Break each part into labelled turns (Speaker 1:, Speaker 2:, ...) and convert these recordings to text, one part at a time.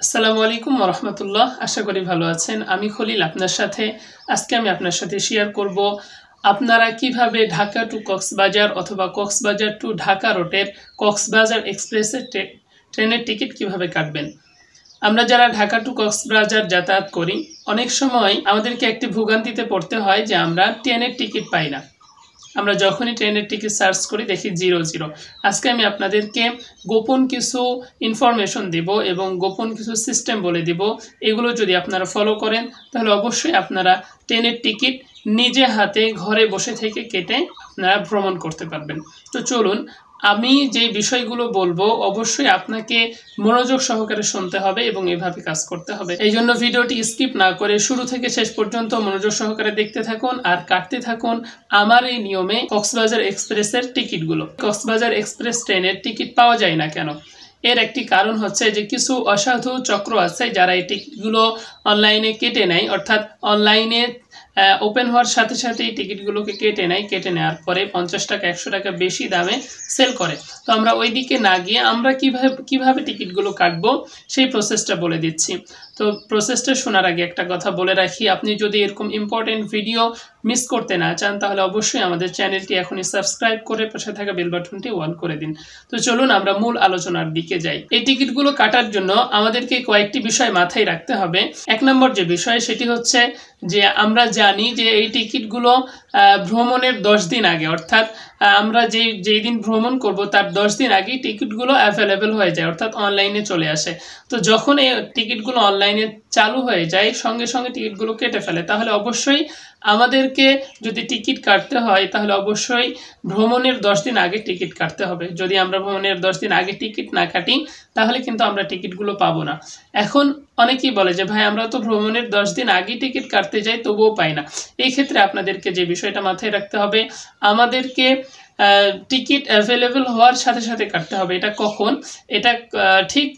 Speaker 1: আসসালামু আলাইকুম ওয়া রাহমাতুল্লাহ। আশা করি ভালো আছেন। আমি খলিল আপনার সাথে। আজকে আমি আপনার সাথে শেয়ার করব আপনারা কিভাবে ঢাকা টু কক্সবাজার অথবা কক্সবাজার টু ঢাকা রুটের কক্সবাজার এক্সপ্রেসের ট্রেনের টিকিট কিভাবে কাটবেন। আমরা যারা ঢাকা টু কক্সবাজার যাতায়াত করি অনেক সময় আমাদেরকে একটি ভোগান্তিতে পড়তে হয় যে আমরা ট্রেনের টিকিট পাই না। আমরা যখনই ট্রেনের টিকিট সার্চ করি দেখি 0 আজকে আমি আপনাদেরকে গোপন কিছু ইনফরমেশন দেব এবং গোপন কিছু সিস্টেম বলে দেব। এগুলো যদি আপনারা ফলো করেন তাহলে অবশ্যই আপনারা ট্রেনের টিকিট নিজে হাতে ঘরে বসে থেকে কেটে আপনারা ভ্রমণ করতে পারবেন। তো চলুন, আমি যে বিষয়গুলো বলবো অবশ্যই আপনাকে মনোযোগ সহকারে শুনতে হবে এবং এভাবে কাজ করতে হবে। এই জন্য ভিডিওটি স্কিপ না করে শুরু থেকে শেষ পর্যন্ত মনোযোগ সহকারে দেখতে থাকুন আর কাটতে থাকুন আমার এই নিয়মে কক্সবাজার এক্সপ্রেসের টিকিটগুলো। কক্সবাজার এক্সপ্রেস ট্রেনের টিকিট পাওয়া যায় না কেন? এর একটি কারণ হচ্ছে যে কিছু অসাধু চক্র আছে যারা এই টিকিটগুলো অনলাইনে কেটে নেয়, অর্থাৎ অনলাইনে ওপেন হওয়ার সাথে সাথে এই টিকিটগুলোকে কেটে নেওয়ার পরে 50 টাকা 100 টাকা বেশি দামে সেল করে। তো আমরা ওই দিকে না গিয়ে আমরা কিভাবে টিকিটগুলো কাটবো সেই প্রসেসটা বলে দিচ্ছি। তো প্রসেসটা শোনার আগে একটা কথা বলে রাখি, আপনি যদি এরকম ইম্পর্টেন্ট ভিডিও মিস করতে না চান তাহলে অবশ্যই আমাদের চ্যানেলটি এখনই সাবস্ক্রাইব করে পাশে থাকা বেল বাটনটি অন করে দিন। তো চলুন আমরা মূল আলোচনার দিকে যাই। এই টিকিটগুলো কাটার জন্য আমাদেরকে কয়েকটি বিষয় মাথায় রাখতে হবে। এক নম্বর যে বিষয় সেটি হচ্ছে যে আমরা জানি যে এই টিকিটগুলো ভ্রমণের 10 দিন আগে, অর্থাৎ আমরা যেই দিন ভ্রমণ করব তার 10 দিন আগেই টিকিটগুলো অ্যাভেলেবেল হয়ে যায়, অর্থাৎ অনলাইনে চলে আসে। তো যখন এই টিকিটগুলো অনলাইনে চালু হয়ে যায় সঙ্গে সঙ্গে টিকিটগুলো কেটে ফেলে, তাহলে অবশ্যই আমাদেরকে যদি টিকিট কাটতে হয় তাহলে অবশ্যই ভ্রমণের 10 দিন আগে টিকিট কাটতে হবে। যদি আমরা ভ্রমণের 10 দিন আগে টিকিট না কাটি তাহলে কিন্তু আমরা টিকিটগুলো পাবো না। এখন অনেকেই বলে যে ভাই আমরা তো ভ্রমণের 10 দিন আগে টিকিট কাটতে যাই তবুও পাই না। এই ক্ষেত্রে আপনাদেরকে যে বিষয়টা মাথায় রাখতে হবে, আমাদেরকে টিকিট অ্যাভেলেবেল হওয়ার সাথে সাথে কাটতে হবে। এটা কখন? এটা ঠিক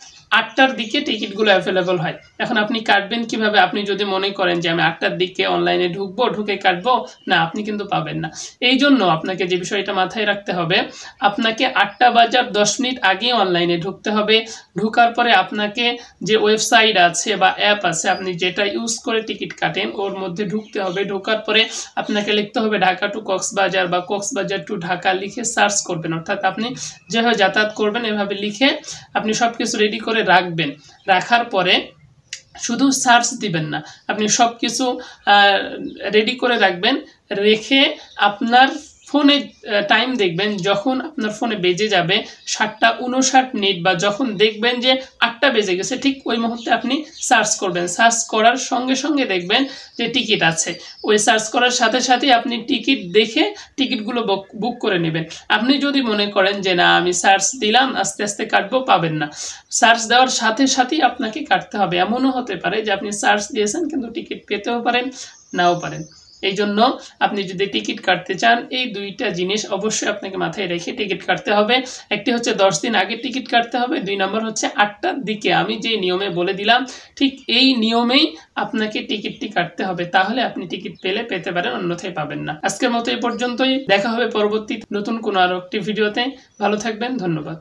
Speaker 1: 8টার দিকে টিকিটগুলো অ্যাভেলেবল হয়। এখন আপনি কাটবেন কিভাবে? আপনি যদি মনে করেন যে আমি 8টার দিকে অনলাইনে ঢুকে কাটবো, না, আপনি কিন্তু পাবেন না। এই জন্য আপনাকে যে বিষয়টা মাথায় রাখতে হবে, আপনাকে 8টা বাজার 10 মিনিট আগে অনলাইনে ঢুকতে হবে। ঢোকার পরে আপনাকে যে ওয়েবসাইট আছে বা অ্যাপ আছে আপনি যেটা ইউজ করে টিকিট কাটেন ওর মধ্যে ঢুকতে হবে। ঢোকার পরে আপনাকে লিখতে হবে ঢাকা টু কক্সবাজার বা কক্সবাজার টু ঢাকা লিখে সার্চ করবেন, অর্থাৎ আপনি যেভাবে যাতায়াত করবেন এভাবে লিখে আপনি সব কিছু রেডি করে রাখবেন। রাখার পরে শুধু সার্চ দিবেন না, আপনি সব কিছু রেডি করে রাখবেন। রেখে আপনার ফোনে টাইম দেখবেন, যখন আপনার ফোনে বেজে যাবে 7:59 বা যখন দেখবেন যে 8টা বেজে গেছে ঠিক ওই মুহূর্তে আপনি সার্চ করবেন। সার্চ করার সঙ্গে সঙ্গে দেখবেন যে টিকিট আছে। ওই সার্চ করার সাথে সাথেই আপনি টিকিট দেখে টিকিটগুলো বুক করে নেবেন। আপনি যদি মনে করেন যে না আমি সার্চ দিলাম আস্তে আস্তে কাটবো, পাবেন না। সার্চ দেওয়ার সাথে সাথেই আপনাকে কাটতে হবে। এমনও হতে পারে যে আপনি সার্চ দিয়েছেন কিন্তু টিকিট পেতেও পারেন, নাও পারেন। এই জন্য আপনি যদি টিকিট কাটতে চান এই দুইটা জিনিস অবশ্যই আপনাকে মাথায় রেখে টিকিট কাটতে হবে। একটি হচ্ছে 10 দিন আগে টিকিট কাটতে হবে, 2 নম্বর হচ্ছে 8টার দিকে আমি যে নিয়মে বলে দিলাম ঠিক এই নিয়মেই আপনাকে টিকিটটি কাটতে হবে। তাহলে আপনি টিকিট পেতে পারেন, অন্যথায় পাবেন না। আজকের মতো এই পর্যন্তই। দেখা হবে পরবর্তী নতুন কোনো আরো একটি ভিডিওতে। ভালো থাকবেন, ধন্যবাদ।